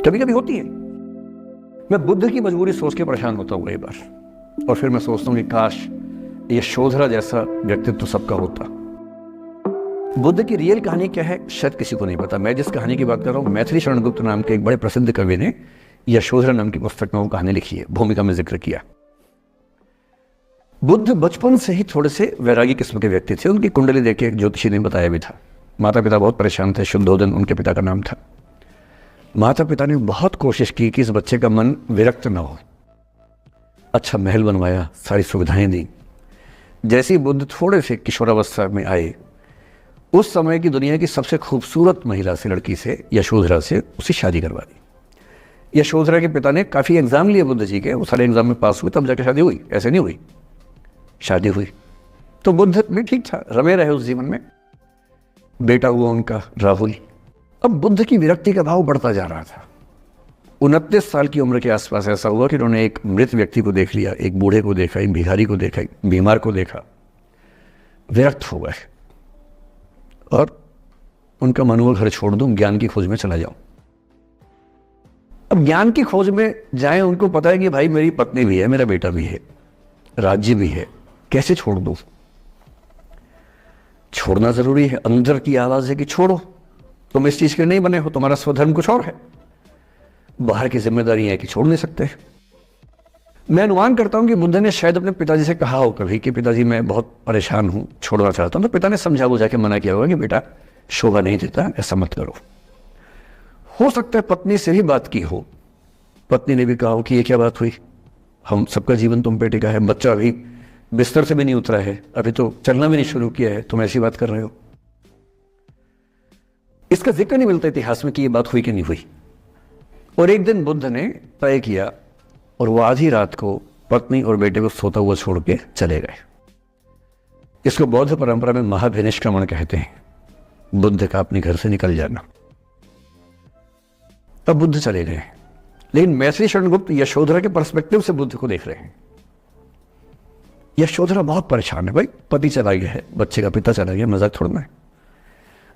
कभी कभी होती है। मैं बुद्ध की मजबूरी सोच के परेशान होता हूँ कई बार, और फिर मैं सोचता हूँ कि काश ये शोधरा जैसा व्यक्तित्व सबका होता। बुद्ध की रियल कहानी क्या है शायद किसी को नहीं पता। मैं जिस कहानी की बात कर रहा हूँ, मैथिली शरण गुप्त नाम के एक बड़े प्रसिद्ध कवि ने यशोधरा नाम की पुस्तक में वो कहानी लिखी है, भूमिका में जिक्र किया। बुद्ध बचपन से ही थोड़े से वैरागी किस्म के व्यक्ति थे। उनकी कुंडली देख के एक ज्योतिषी ने बताया भी था। माता पिता बहुत परेशान थे, शुद्धोदन उनके पिता का नाम था। माता पिता ने बहुत कोशिश की कि इस बच्चे का मन विरक्त न हो। अच्छा महल बनवाया, सारी सुविधाएं दी। जैसे ही बुद्ध थोड़े से किशोरावस्था में आए, उस समय की दुनिया की सबसे खूबसूरत महिला से, लड़की से, यशोधरा से उसकी शादी करवा दी। यशोधरा के पिता ने काफ़ी एग्जाम लिए बुद्ध जी के, वो सारे एग्जाम में पास हुए, तब जाकर शादी हुई, ऐसे नहीं हुई। शादी हुई तो बुद्ध भी ठीक था, रमे रहे उस जीवन में। बेटा हुआ उनका राहुल। अब बुद्ध की विरक्ति का भाव बढ़ता जा रहा था। 29 साल की उम्र के आसपास ऐसा हुआ कि उन्होंने एक मृत व्यक्ति को देख लिया, एक बूढ़े को देखा, एक भिखारी को देखा, एक बीमार को देखा। विरक्त हो गए और उनका मन हुआ घर छोड़ दूं, ज्ञान की खोज में चला जाऊं। अब ज्ञान की खोज में जाएं, उनको पता है कि भाई मेरी पत्नी भी है, मेरा बेटा भी है, राज्य भी है, कैसे छोड़ दूं? छोड़ना जरूरी है। अंदर की आवाज है कि छोड़ो, तुम इस चीज के नहीं बने हो, तुम्हारा स्वधर्म कुछ और है। बाहर की जिम्मेदारी है कि छोड़ नहीं सकते। मैं अनुमान करता हूं कि बुद्ध ने शायद अपने पिताजी से कहा हो कभी कि पिताजी मैं बहुत परेशान हूं, छोड़ना चाहता हूं। तो पिता ने समझा बुझा के मना किया होगा कि बेटा शोभा नहीं देता, ऐसा मत करो। हो सकता है पत्नी से भी बात की हो, पत्नी ने भी कहा हो कि ये क्या बात हुई, हम सबका जीवन तुम पे टिका है, बच्चा अभी बिस्तर से भी नहीं उतरा है, अभी तो चलना भी नहीं शुरू किया है, तुम ऐसी बात कर रहे हो। इसका जिक्र नहीं मिलता इतिहास में कि ये बात हुई कि नहीं हुई। और एक दिन बुद्ध ने तय किया और वो आधी रात को पत्नी और बेटे को सोता हुआ छोड़ के चले गए। इसको बौद्ध परंपरा में महाभिनिष्क्रमण कहते हैं, बुद्ध का अपने घर से निकल जाना। तब बुद्ध चले गए, लेकिन मैथिली शरण गुप्त यशोधरा के पर्सपेक्टिव से बुद्ध को देख रहे हैं। यशोधरा बहुत परेशान है, भाई पति चला गया है, बच्चे का पिता चला गया, मजाक छोड़ना है।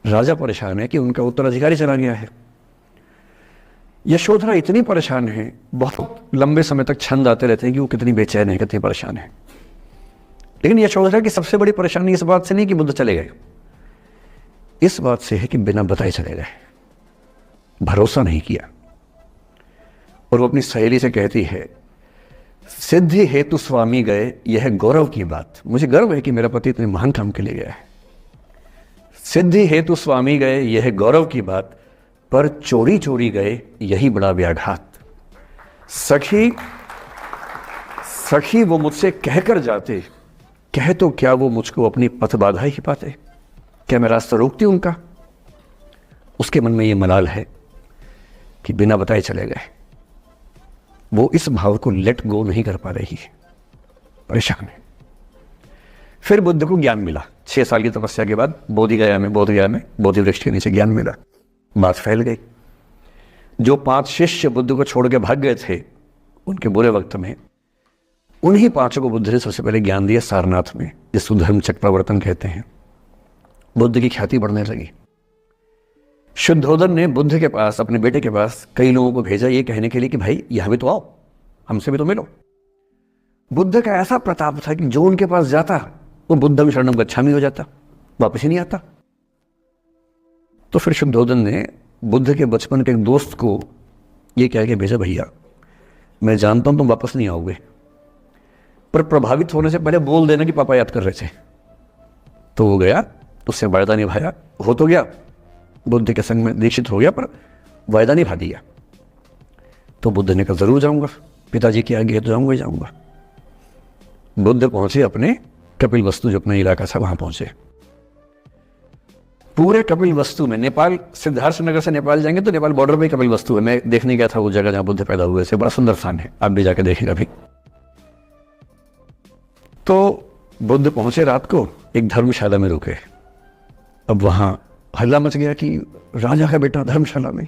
राजा परेशान है कि उनका उत्तराधिकारी चला गया है। यशोधरा इतनी परेशान है, बहुत लंबे समय तक छंद आते रहते हैं कि वो कितनी बेचैन है, कितनी परेशान है। लेकिन यशोधरा की सबसे बड़ी परेशानी इस बात से नहीं कि बुद्ध चले गए, इस बात से है कि बिना बताए चले गए, भरोसा नहीं किया। और वो अपनी सहेली से कहती है, सिद्धि हेतु स्वामी गए, यह गौरव की बात। मुझे गर्व है कि मेरा पति इतने महान काम के लिए गया है। सिद्धि हेतु स्वामी गए, यह गौरव की बात, पर चोरी चोरी गए, यही बड़ा व्याघात। सखी वो मुझसे कहकर जाते, कह तो क्या वो मुझको अपनी पथ बाधा ही पाते, क्या मैं रास्ता रोकती उनका? उसके मन में ये मलाल है कि बिना बताए चले गए। वो इस भाव को लेट गो नहीं कर पा रही है, परेशान है। फिर बुद्ध को ज्ञान मिला 6 साल की तपस्या के बाद, बोधगया में बोधि वृक्ष के नीचे ज्ञान मिला। बात फैल गई। जो 5 शिष्य बुद्ध को छोड़ के भाग गए थे उनके बुरे वक्त में, उन्हीं 5 को बुद्ध ने सबसे पहले ज्ञान दिया सारनाथ में, जिसको धर्म चक्र प्रवर्तन कहते हैं। बुद्ध की ख्याति बढ़ने लगी। शुद्धोदन ने बुद्ध के पास, अपने बेटे के पास कई लोगों को भेजा ये कहने के लिए कि भाई यहां भी तो आओ, हमसे भी तो मिलो। बुद्ध का ऐसा प्रताप था कि जो उनके पास जाता वो बुद्धम शरणम गच्छामि हो जाता, वापस ही नहीं आता। तो फिर शुद्धोदन ने बुद्ध के बचपन के एक दोस्त को ये कह के भेजा, भैया मैं जानता हूं तुम वापस नहीं आओगे, पर प्रभावित होने से पहले बोल देना कि पापा याद कर रहे थे। तो वो गया, उससे वायदा निभाया, हो तो गया, बुद्ध के संग में दीक्षित हो गया, पर वायदा निभा दिया। तो बुद्ध ने कहा जरूर जाऊंगा, पिताजी के आगे तो जाऊंगा ही जाऊंगा। बुद्ध पहुंचे अपने कपिल वस्तु, जो अपना इलाका था, वहां पहुंचे। पूरे कपिल वस्तु में, नेपाल सिद्धार्थ नगर से नेपाल जाएंगे तो नेपाल बॉर्डर पे कपिल वस्तु है। मैं देखने गया था वो जगह जहां बुद्ध पैदा हुए थे, बड़ा सुंदर स्थान है, आप भी जाके देखेंगे अभी। तो बुद्ध पहुंचे रात को, एक धर्मशाला में रुके। अब वहां हल्ला मच गया कि राजा का बेटा धर्मशाला में।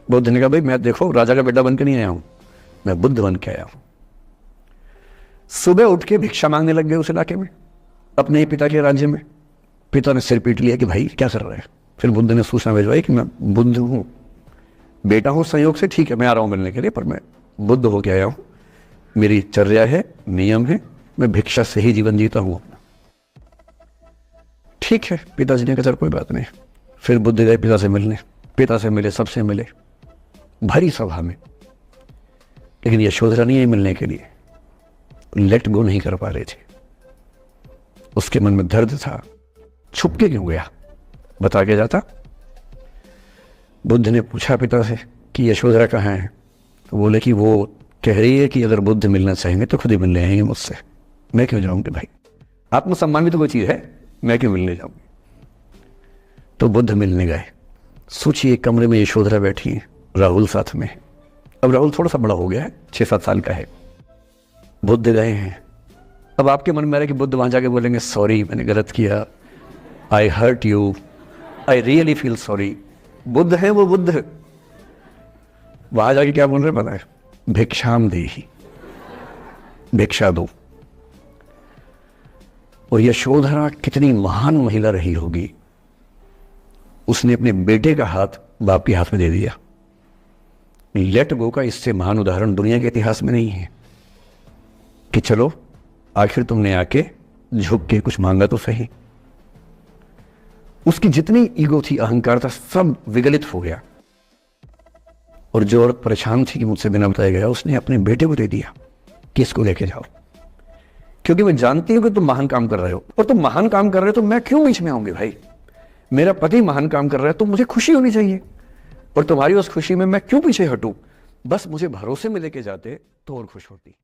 बुद्ध ने कहा भाई मैं देखो राजा का बेटा बन के नहीं आया हूं, मैं बुद्ध बन के आया हूं। सुबह उठ के भिक्षा मांगने लग गए उस इलाके में, अपने ही पिता के राज्य में। पिता ने सिर पीट लिया कि भाई क्या कर रहे हैं। फिर बुद्ध ने सूचना भिजवाई कि मैं बुद्ध हूं, बेटा हूँ संयोग से, ठीक है, मैं आ रहा हूँ मिलने के लिए, पर मैं बुद्ध होके आया हूँ, मेरी चर्या है, नियम है, मैं भिक्षा से ही जीवन जीता हूँ अपना। ठीक है, पिताजी ने कहा चल कोई बात नहीं। फिर बुद्ध गए पिता से मिलने, पिता से मिले, सबसे मिले, भरी सभा में, लेकिन यशोधरा नहीं आई मिलने के लिए, लेट गो नहीं कर पा रहे थे। उसके मन में दर्द था, छुप के क्यों गया, बता के जाता। बुद्ध ने पूछा पिता से कि यशोधरा कहाँ है, तो बोले कि वो कह रही है कि अगर बुद्ध मिलना चाहेंगे तो खुद ही मिलने आएंगे मुझसे, मैं क्यों जाऊंगी भाई, आत्मसम्मान भी तो कोई चीज़ है, मैं क्यों मिलने जाऊंगी। तो बुद्ध मिलने गए। सोचिए कमरे में यशोधरा बैठी है, राहुल साथ में। अब राहुल थोड़ा सा बड़ा हो गया है, 6-7 साल का है। बुद्ध गए हैं। अब आपके मन में आ रहा है कि बुद्ध वहां जाके बोलेंगे सॉरी मैंने गलत किया, I hurt you, I really feel sorry. बुद्ध है वो बुद्ध, वहां जाके क्या बोल रहे पता है, भिक्षाम देहि, भिक्षा दो। और यशोधरा कितनी महान महिला रही होगी, उसने अपने बेटे का हाथ बाप के हाथ में दे दिया। लेट गो का इससे महान उदाहरण दुनिया के इतिहास में नहीं है कि चलो आखिर तुमने आके झुक के कुछ मांगा तो सही। उसकी जितनी ईगो थी, अहंकार था, सब विगलित हो गया। और जो औरत परेशान थी कि मुझसे बिना बताया गया, उसने अपने बेटे को दे दिया कि इसको लेके जाओ, क्योंकि मैं जानती हूं कि तुम महान काम कर रहे हो, और तुम महान काम कर रहे हो तो मैं क्यों बीच में आऊंगी भाई। मेरा पति महान काम कर रहा है तो मुझे खुशी होनी चाहिए, और तुम्हारी उस खुशी में मैं क्यों पीछे हटूं। बस मुझे भरोसे में लेके जाते तो और खुश होती।